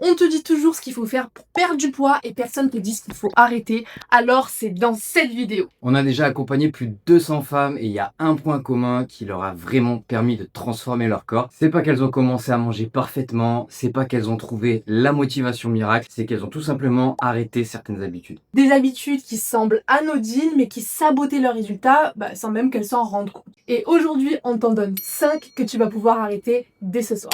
On te dit toujours ce qu'il faut faire pour perdre du poids et personne te dit ce qu'il faut arrêter, alors c'est dans cette vidéo. On a déjà accompagné plus de 200 femmes et il y a un point commun qui leur a vraiment permis de transformer leur corps. C'est pas qu'elles ont commencé à manger parfaitement, c'est pas qu'elles ont trouvé la motivation miracle, c'est qu'elles ont tout simplement arrêté certaines habitudes. Des habitudes qui semblent anodines mais qui sabotaient leurs résultats sans même qu'elles s'en rendent compte. Et aujourd'hui, on t'en donne 5 que tu vas pouvoir arrêter dès ce soir.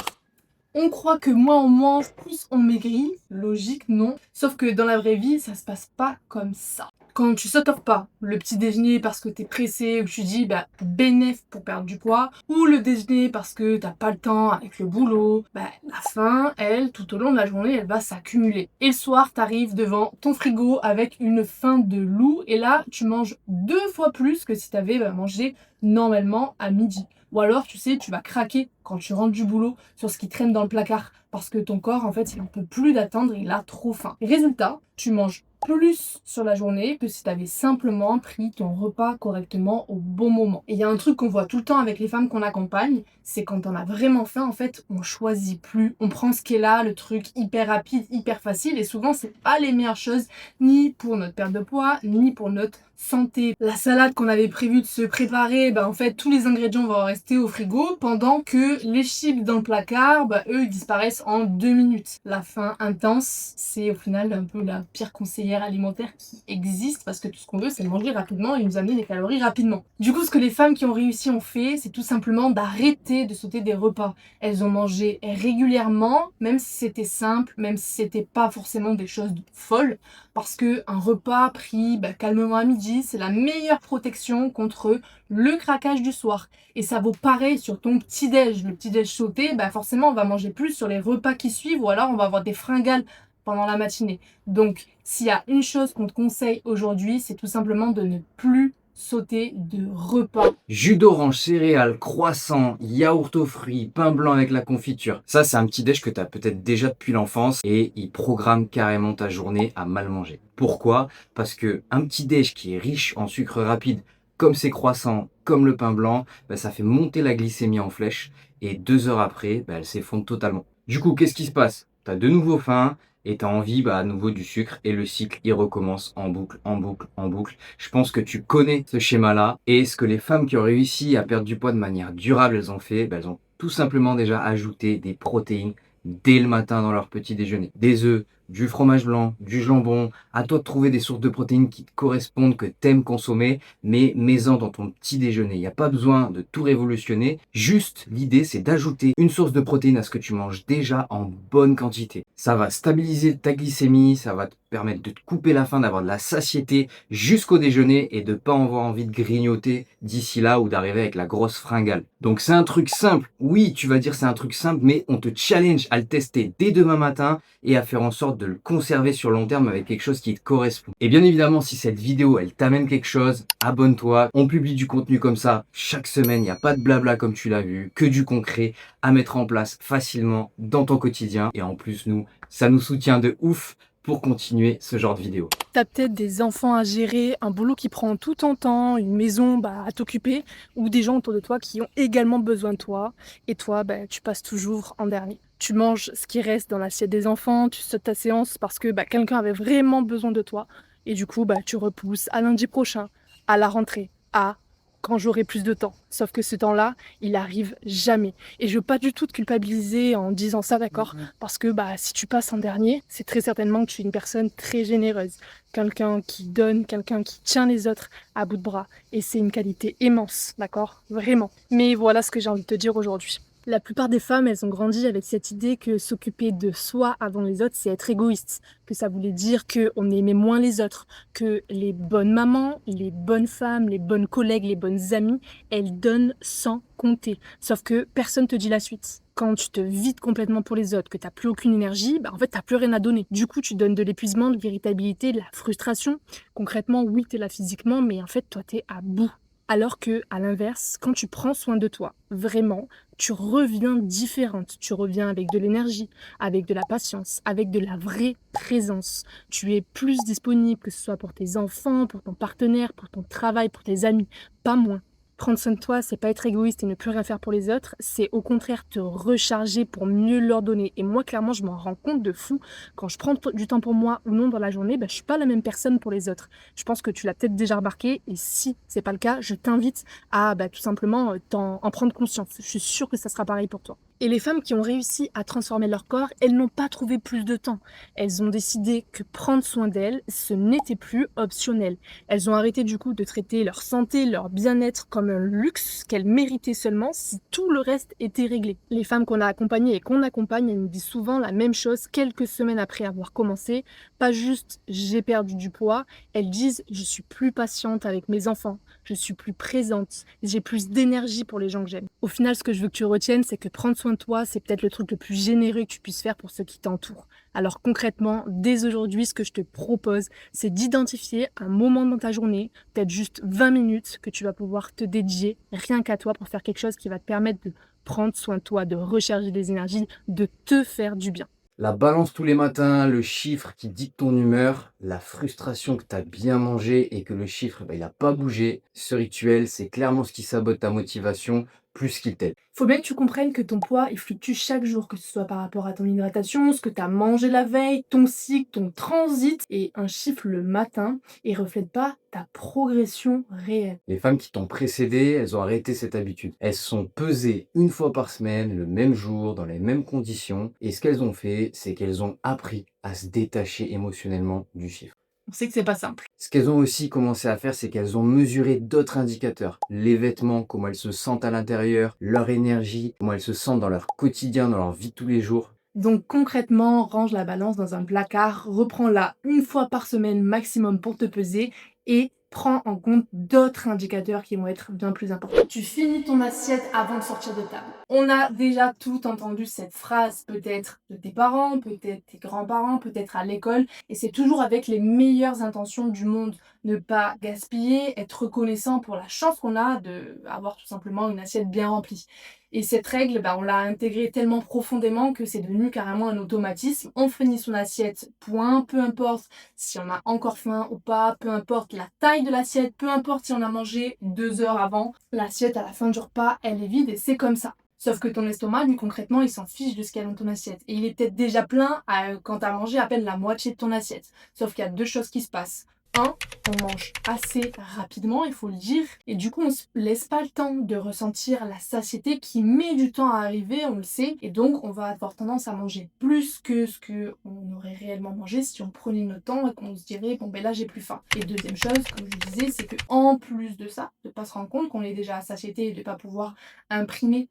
On croit que moins on mange, plus on maigrit. Logique, non. Sauf que dans la vraie vie, ça se passe pas comme ça. Quand tu sautes au repas, le petit déjeuner parce que t'es pressé ou tu dis bénéf pour perdre du poids, ou le déjeuner parce que t'as pas le temps avec le boulot, la faim, elle, tout au long de la journée, elle va s'accumuler. Et le soir, t'arrives devant ton frigo avec une faim de loup et là, tu manges 2 fois plus que si t'avais mangé normalement à midi. Ou alors, tu sais, tu vas craquer quand tu rentres du boulot sur ce qui traîne dans le placard parce que ton corps, en fait, il n'en peut plus d'attendre, il a trop faim. Résultat, tu manges plus sur la journée que si tu avais simplement pris ton repas correctement au bon moment. Et il y a un truc qu'on voit tout le temps avec les femmes qu'on accompagne, c'est quand on a vraiment faim, en fait, on choisit plus. On prend ce qui est là, le truc hyper rapide, hyper facile, et souvent, c'est pas les meilleures choses, ni pour notre perte de poids, ni pour notre santé. La salade qu'on avait prévu de se préparer, en fait, tous les ingrédients vont rester au frigo, pendant que les chips dans le placard, eux, ils disparaissent en 2 minutes. La faim intense, c'est au final un peu la pire conseillère alimentaire qui existe, parce que tout ce qu'on veut, c'est manger rapidement et nous amener des calories rapidement. Du coup, ce que les femmes qui ont réussi ont fait, c'est tout simplement d'arrêter de sauter des repas. Elles ont mangé régulièrement, même si c'était simple, même si c'était pas forcément des choses folles, parce que un repas pris calmement à midi, c'est la meilleure protection contre le craquage du soir. Et ça vaut pareil sur ton petit-déj. Le petit-déj sauté, forcément, on va manger plus sur les repas qui suivent ou alors on va avoir des fringales pendant la matinée. Donc, s'il y a une chose qu'on te conseille aujourd'hui, c'est tout simplement de ne plus sauter de repas. Jus d'orange, céréales, croissant, yaourt aux fruits, pain blanc avec la confiture. Ça, c'est un petit déj que tu as peut-être déjà depuis l'enfance et il programme carrément ta journée à mal manger. Pourquoi? Parce que un petit déj qui est riche en sucre rapide, comme ces croissants, comme le pain blanc, ça fait monter la glycémie en flèche et 2 heures après, elle s'effondre totalement. Du coup, qu'est-ce qui se passe? Tu as de nouveau faim et tu as envie à nouveau du sucre et le cycle, il recommence en boucle, en boucle, en boucle. Je pense que tu connais ce schéma-là et ce que les femmes qui ont réussi à perdre du poids de manière durable, elles ont fait, elles ont tout simplement déjà ajouté des protéines dès le matin dans leur petit déjeuner. Des œufs, du fromage blanc, du jambon. À toi de trouver des sources de protéines qui te correspondent, que tu aimes consommer, mais mets-en dans ton petit déjeuner. Il n'y a pas besoin de tout révolutionner. Juste, l'idée, c'est d'ajouter une source de protéines à ce que tu manges déjà en bonne quantité. Ça va stabiliser ta glycémie, ça va te permettre de te couper la faim, d'avoir de la satiété jusqu'au déjeuner et de ne pas avoir envie de grignoter d'ici là ou d'arriver avec la grosse fringale. Donc c'est un truc simple. Oui, tu vas dire c'est un truc simple, mais on te challenge à le tester dès demain matin et à faire en sorte de le conserver sur le long terme avec quelque chose qui te correspond. Et bien évidemment, si cette vidéo, elle t'amène quelque chose, abonne-toi. On publie du contenu comme ça chaque semaine. Il n'y a pas de blabla comme tu l'as vu, que du concret à mettre en place facilement dans ton quotidien. Et en plus, nous, ça nous soutient de ouf pour continuer ce genre de vidéo. T'as peut-être des enfants à gérer, un boulot qui prend tout ton temps, une maison à t'occuper, ou des gens autour de toi qui ont également besoin de toi, et toi, tu passes toujours en dernier. Tu manges ce qui reste dans l'assiette des enfants, tu sautes ta séance parce que quelqu'un avait vraiment besoin de toi, et du coup, tu repousses à lundi prochain, à la rentrée, à quand j'aurai plus de temps. Sauf que ce temps-là, il arrive jamais. Et je veux pas du tout te culpabiliser en disant ça, d'accord? Parce que si tu passes en dernier, c'est très certainement que tu es une personne très généreuse. Quelqu'un qui donne, quelqu'un qui tient les autres à bout de bras. Et c'est une qualité immense, d'accord? Vraiment. Mais voilà ce que j'ai envie de te dire aujourd'hui. La plupart des femmes, elles ont grandi avec cette idée que s'occuper de soi avant les autres, c'est être égoïste. Que ça voulait dire qu'on aimait moins les autres. Que les bonnes mamans, les bonnes femmes, les bonnes collègues, les bonnes amies, elles donnent sans compter. Sauf que personne te dit la suite. Quand tu te vides complètement pour les autres, que tu n'as plus aucune énergie, en fait, tu n'as plus rien à donner. Du coup, tu donnes de l'épuisement, de l'irritabilité, de la frustration. Concrètement, oui, tu es là physiquement, mais en fait, toi, tu es à bout. Alors que, à l'inverse, quand tu prends soin de toi, vraiment, tu reviens différente. Tu reviens avec de l'énergie, avec de la patience, avec de la vraie présence. Tu es plus disponible, que ce soit pour tes enfants, pour ton partenaire, pour ton travail, pour tes amis, pas moins. Prendre soin de toi, c'est pas être égoïste et ne plus rien faire pour les autres, c'est au contraire te recharger pour mieux leur donner. Et moi, clairement, je m'en rends compte de fou. Quand je prends du temps pour moi ou non dans la journée, je suis pas la même personne pour les autres. Je pense que tu l'as peut-être déjà remarqué. Et si c'est pas le cas, je t'invite à tout simplement en prendre conscience. Je suis sûre que ça sera pareil pour toi. Et les femmes qui ont réussi à transformer leur corps, elles n'ont pas trouvé plus de temps. Elles ont décidé que prendre soin d'elles, ce n'était plus optionnel. Elles ont arrêté du coup de traiter leur santé, leur bien-être comme un luxe qu'elles méritaient seulement si tout le reste était réglé. Les femmes qu'on a accompagnées et qu'on accompagne, elles nous disent souvent la même chose quelques semaines après avoir commencé. Pas juste j'ai perdu du poids, elles disent je suis plus patiente avec mes enfants, je suis plus présente, j'ai plus d'énergie pour les gens que j'aime. Au final, ce que je veux que tu retiennes, c'est que prendre soin de toi, c'est peut-être le truc le plus généreux que tu puisses faire pour ceux qui t'entourent. Alors concrètement, dès aujourd'hui, ce que je te propose, c'est d'identifier un moment dans ta journée, peut-être juste 20 minutes, que tu vas pouvoir te dédier rien qu'à toi pour faire quelque chose qui va te permettre de prendre soin de toi, de recharger des énergies, de te faire du bien. La balance tous les matins, le chiffre qui dicte ton humeur, la frustration que tu as bien mangé et que le chiffre, il n'a pas bougé. Ce rituel, c'est clairement ce qui sabote ta motivation plus qu'il t'aide. Faut bien que tu comprennes que ton poids, il fluctue chaque jour, que ce soit par rapport à ton hydratation, ce que tu as mangé la veille, ton cycle, ton transit. Et un chiffre le matin, il reflète pas ta progression réelle. Les femmes qui t'ont précédé, elles ont arrêté cette habitude. Elles sont pesées une fois par semaine, le même jour, dans les mêmes conditions. Et ce qu'elles ont fait, c'est qu'elles ont appris à se détacher émotionnellement du chiffre. On sait que c'est pas simple. Ce qu'elles ont aussi commencé à faire, c'est qu'elles ont mesuré d'autres indicateurs. Les vêtements, comment elles se sentent à l'intérieur, leur énergie, comment elles se sentent dans leur quotidien, dans leur vie de tous les jours. Donc concrètement, range la balance dans un placard, reprends-la une fois par semaine maximum pour te peser et prends en compte d'autres indicateurs qui vont être bien plus importants. Tu finis ton assiette avant de sortir de table. On a déjà tout entendu cette phrase, peut-être de tes parents, peut-être tes grands-parents, peut-être à l'école, et c'est toujours avec les meilleures intentions du monde. Ne pas gaspiller, être reconnaissant pour la chance qu'on a d'avoir tout simplement une assiette bien remplie. Et cette règle, on l'a intégrée tellement profondément que c'est devenu carrément un automatisme. On finit son assiette, point, peu importe si on a encore faim ou pas, peu importe la taille de l'assiette, peu importe si on a mangé 2 heures avant. L'assiette à la fin du repas, elle est vide et c'est comme ça. Sauf que ton estomac, lui, concrètement, il s'en fiche de ce qu'il y a dans ton assiette. Et il est peut-être déjà plein quand tu as mangé à peine la moitié de ton assiette. Sauf qu'il y a deux choses qui se passent. Un, on mange assez rapidement, il faut le dire, et du coup on se laisse pas le temps de ressentir la satiété qui met du temps à arriver, on le sait, et donc on va avoir tendance à manger plus que ce que on aurait réellement mangé si on prenait notre temps et qu'on se dirait bon là j'ai plus faim. Et deuxième chose, comme je disais, c'est que en plus de ça, de pas se rendre compte qu'on est déjà à satiété et de pas pouvoir imprimer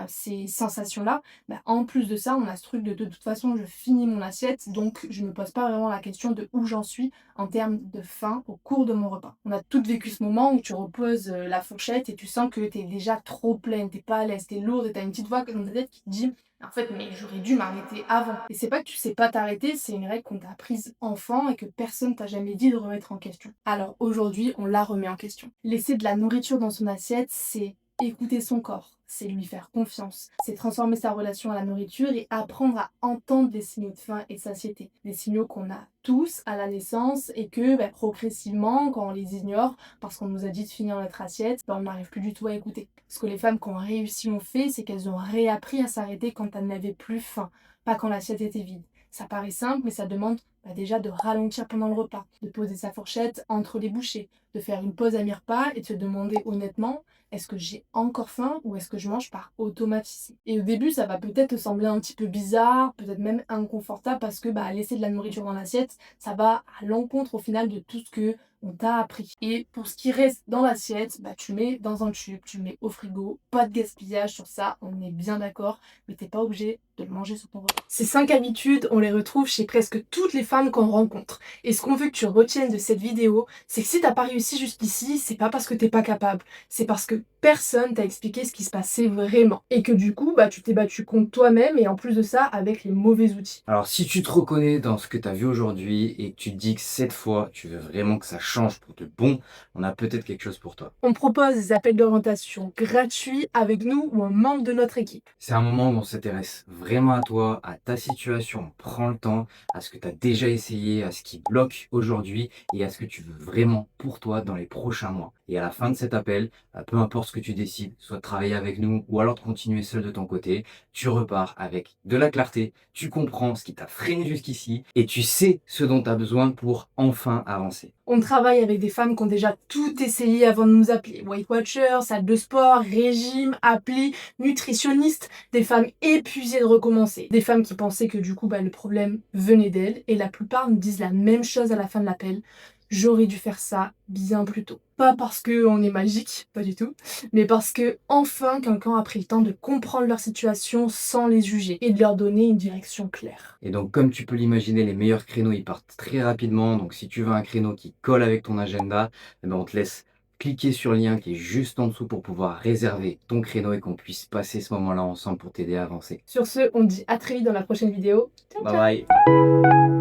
ces sensations-là, en plus de ça, on a ce truc de toute façon je finis mon assiette, donc je me pose pas vraiment la question de où j'en suis en termes de faim au cours de mon repas. On a toutes vécu ce moment où tu reposes la fourchette et tu sens que t'es déjà trop pleine, t'es pas à l'aise, t'es lourde et t'as une petite voix dans ta tête qui te dit en fait mais j'aurais dû m'arrêter avant. Et c'est pas que tu sais pas t'arrêter, c'est une règle qu'on t'a apprise enfant et que personne t'a jamais dit de remettre en question. Alors aujourd'hui, on la remet en question. Laisser de la nourriture dans son assiette, c'est écouter son corps, c'est lui faire confiance, c'est transformer sa relation à la nourriture et apprendre à entendre les signaux de faim et de satiété. Des signaux qu'on a tous à la naissance et que progressivement, quand on les ignore, parce qu'on nous a dit de finir notre assiette, on n'arrive plus du tout à écouter. Ce que les femmes qui ont réussi ont fait, c'est qu'elles ont réappris à s'arrêter quand elles n'avaient plus faim, pas quand l'assiette était vide. Ça paraît simple, mais ça demande déjà de ralentir pendant le repas, de poser sa fourchette entre les bouchées, de faire une pause à mi-repas et de se demander honnêtement, est-ce que j'ai encore faim ou est-ce que je mange par automatisme? Et au début, ça va peut-être te sembler un petit peu bizarre, peut-être même inconfortable parce que laisser de la nourriture dans l'assiette, ça va à l'encontre au final de tout ce que on t'a appris. Et pour ce qui reste dans l'assiette, tu mets dans un tube, tu mets au frigo, pas de gaspillage sur ça, on est bien d'accord, mais t'es pas obligé de le manger sur ton repas. Ces 5 habitudes, on les retrouve chez presque toutes les femmes qu'on rencontre. Et ce qu'on veut que tu retiennes de cette vidéo, c'est que si t'as pas réussi jusqu'ici, c'est pas parce que t'es pas capable, c'est parce que personne t'a expliqué ce qui se passait vraiment. Et que du coup, tu t'es battu contre toi-même et en plus de ça, avec les mauvais outils. Alors si tu te reconnais dans ce que tu as vu aujourd'hui et que tu te dis que cette fois, tu veux vraiment que ça change pour de bon, on a peut-être quelque chose pour toi. On propose des appels d'orientation gratuits avec nous ou un membre de notre équipe. C'est un moment où on s'intéresse vraiment à toi, à ta situation, on prend le temps, à ce que tu as déjà essayé, à ce qui bloque aujourd'hui et à ce que tu veux vraiment pour toi dans les prochains mois. Et à la fin de cet appel, peu importe ce que tu décides, soit de travailler avec nous ou alors de continuer seul de ton côté, tu repars avec de la clarté, tu comprends ce qui t'a freiné jusqu'ici et tu sais ce dont tu as besoin pour enfin avancer. On travaille avec des femmes qui ont déjà tout essayé avant de nous appeler. Weight Watchers, salle de sport, régime, appli, nutritionniste. Des femmes épuisées de recommencer. Des femmes qui pensaient que du coup, le problème venait d'elles. Et la plupart nous disent la même chose à la fin de l'appel. J'aurais dû faire ça bien plus tôt. Pas parce qu'on est magique, pas du tout, mais parce que enfin quelqu'un a pris le temps de comprendre leur situation sans les juger et de leur donner une direction claire. Et donc, comme tu peux l'imaginer, les meilleurs créneaux, ils partent très rapidement. Donc, si tu veux un créneau qui colle avec ton agenda, eh ben, on te laisse cliquer sur le lien qui est juste en dessous pour pouvoir réserver ton créneau et qu'on puisse passer ce moment-là ensemble pour t'aider à avancer. Sur ce, on dit à très vite dans la prochaine vidéo. Ciao, Bye ciao! bye!